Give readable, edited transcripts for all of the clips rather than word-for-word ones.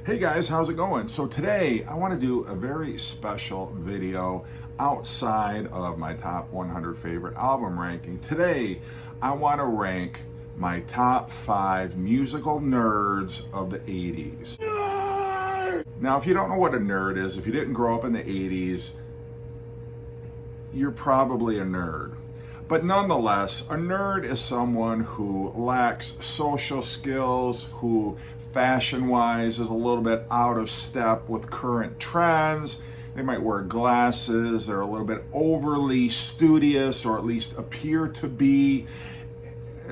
Hey guys, how's it going? So today I want to do a very special video outside of my top 100 favorite album ranking. Today I want to rank my top 5 musical nerds of the 80s. Nerd! Now, if you don't know what a nerd is, if you didn't grow up in the 80s, you're probably a nerd. But nonetheless, a nerd is someone who lacks social skills, who fashion-wise is a little bit out of step with current trends. They might wear glasses, they're a little bit overly studious, or at least appear to be.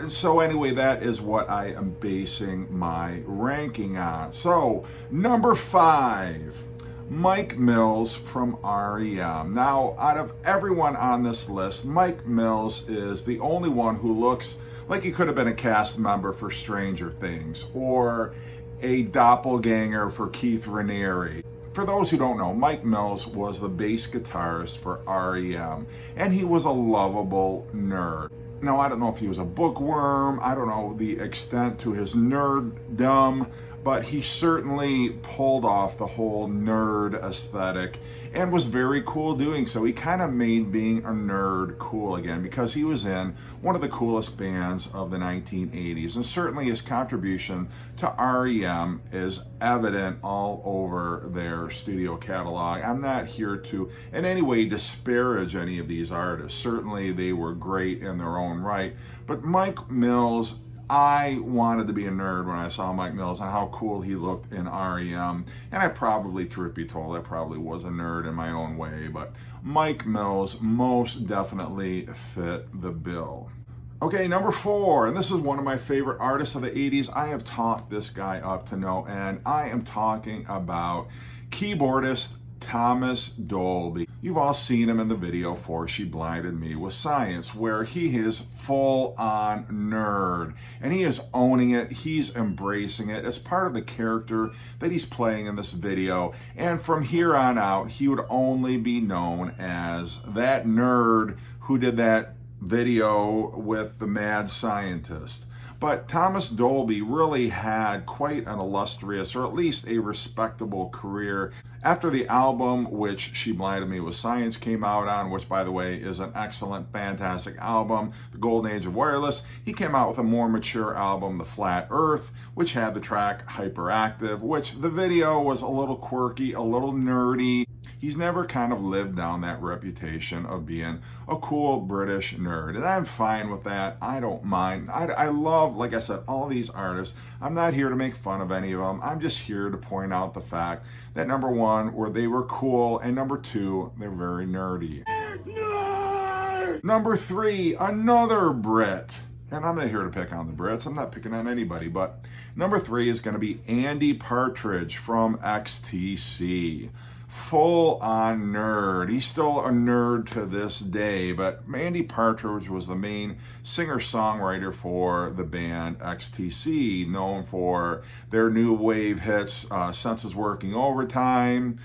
So anyway, that is what I am basing my ranking on. So, number 5. Mike Mills from REM. Now, out of everyone on this list, Mike Mills is the only one who looks like he could have been a cast member for Stranger Things or a doppelganger for Keith Raniere. For those who don't know, Mike Mills was the bass guitarist for REM, and he was a lovable nerd. Now, I don't know if he was a bookworm, I don't know the extent to his nerddom, but he certainly pulled off the whole nerd aesthetic and was very cool doing so. He kind of made being a nerd cool again because he was in one of the coolest bands of the 1980s, and certainly his contribution to REM is evident all over their studio catalog. I'm not here to in any way disparage any of these artists. Certainly they were great in their own right, but Mike Mills, I wanted to be a nerd when I saw Mike Mills and how cool he looked in REM. And I probably, truth be told, I probably was a nerd in my own way, but Mike Mills most definitely fit the bill. Okay, number 4, and this is one of my favorite artists of the 80s. I have talked this guy up to no end. I am talking about keyboardist Thomas Dolby. You've all seen him in the video for She Blinded Me with Science, where he is full-on nerd, and he is owning it, he's embracing it. It's part of the character that he's playing in this video, and from here on out, he would only be known as that nerd who did that video with the mad scientist. But Thomas Dolby really had quite an illustrious, or at least a respectable career. After the album, which She Blinded Me with Science came out on, which by the way is an excellent, fantastic album, The Golden Age of Wireless, he came out with a more mature album, The Flat Earth, which had the track Hyperactive, which the video was a little quirky, a little nerdy. He's never kind of lived down that reputation of being a cool British nerd, and I'm fine with that. I don't mind. I love, like I said, all these artists. I'm not here to make fun of any of them. I'm just here to point out the fact that number 1, where they were cool, and number 2, they're very nerdy. Nerd! Number 3, another Brit. And I'm not here to pick on the Brits. I'm not picking on anybody. But number 3 is going to be Andy Partridge from XTC. Full-on nerd. He's still a nerd to this day, but Andy Partridge was the main singer-songwriter for the band XTC, known for their new wave hits, Senses Working Overtime,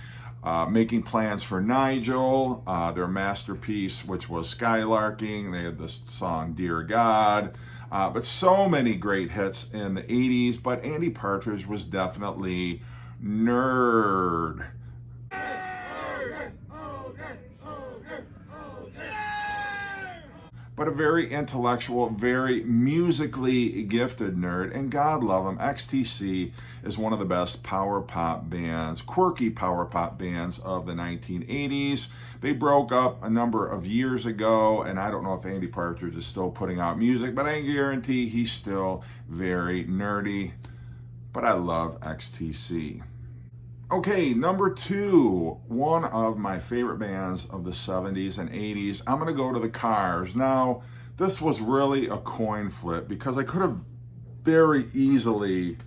Making Plans for Nigel, their masterpiece, which was Skylarking. They had this song, Dear God. But so many great hits in the 80s, but Andy Partridge was definitely nerd. But a very intellectual, very musically gifted nerd, and God love him, XTC is one of the best power pop bands, quirky power pop bands of the 1980s. They broke up a number of years ago, and I don't know if Andy Partridge is still putting out music, but I guarantee he's still very nerdy. But I love XTC. Okay, number 2, one of my favorite bands of the 70s and 80s. I'm going to go to the Cars. Now, this was really a coin flip because I could have very easily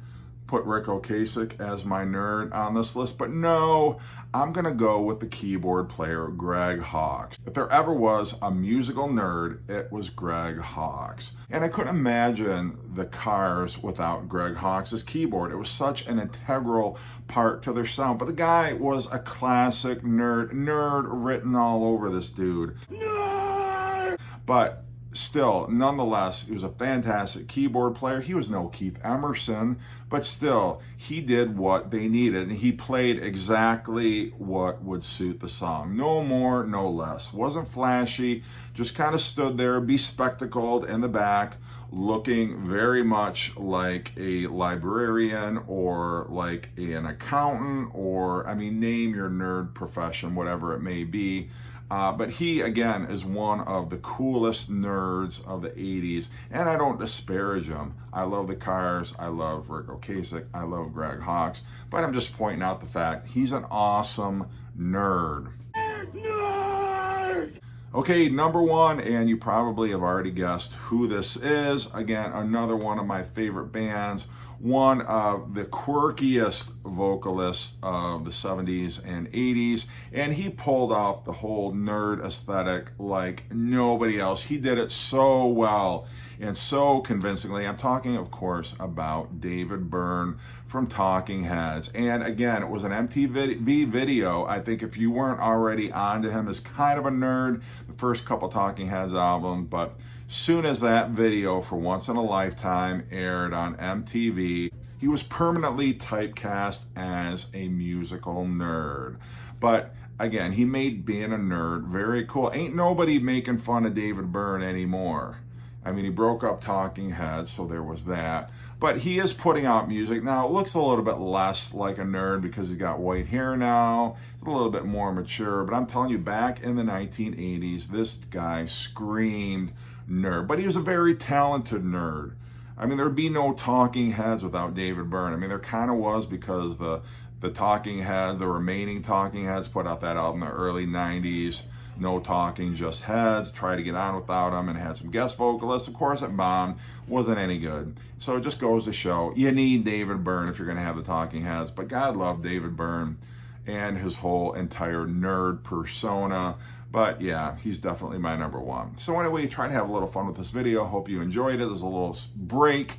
put Rick Ocasek as my nerd on this list, but no, I'm going to go with the keyboard player, Greg Hawkes. If there ever was a musical nerd, it was Greg Hawkes. And I couldn't imagine the Cars without Greg Hawkes' keyboard. It was such an integral part to their sound. But the guy was a classic nerd written all over this dude. Nerd! But still, nonetheless, he was a fantastic keyboard player. He was no Keith Emerson, but still, he did what they needed, and he played exactly what would suit the song. No more, no less. Wasn't flashy, just kind of stood there, bespectacled in the back, looking very much like a librarian or like an accountant, or, I mean, name your nerd profession, whatever it may be. But he, again, is one of the coolest nerds of the 80s, and I don't disparage him. I love the Cars, I love Rick Ocasek, I love Greg Hawkes, but I'm just pointing out the fact he's an awesome nerd. Nerd! Okay, number one, and you probably have already guessed who this is. Again, another one of my favorite bands, one of the quirkiest vocalists of the 70s and 80s, and he pulled off the whole nerd aesthetic like nobody else. He did it so well and so convincingly. I'm talking, of course, about David Byrne from Talking Heads. And again, it was an MTV video. I think if you weren't already onto him as kind of a nerd, the first couple Talking Heads albums, but soon as that video for Once in a Lifetime aired on MTV, he was permanently typecast as a musical nerd. But again, he made being a nerd very cool. Ain't nobody making fun of David Byrne anymore. I mean, he broke up Talking Heads, so there was that. But he is putting out music. Now, it looks a little bit less like a nerd because he's got white hair now. He's a little bit more mature. But I'm telling you, back in the 1980s, this guy screamed nerd. But he was a very talented nerd. I mean, there'd be no Talking Heads without David Byrne. I mean, there kind of was, because the Talking Heads, the remaining Talking Heads, put out that album in the early 90s. No Talking, Just Heads. Tried to get on without him and had some guest vocalists. Of course, it bombed. Wasn't any good. So it just goes to show you need David Byrne if you're going to have the Talking Heads. But God love David Byrne and his whole entire nerd persona. But yeah, he's definitely my number one. So anyway, try to have a little fun with this video. Hope you enjoyed it. There's a little break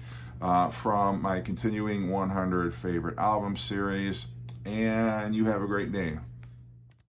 from my continuing 100 favorite album series. And you have a great day.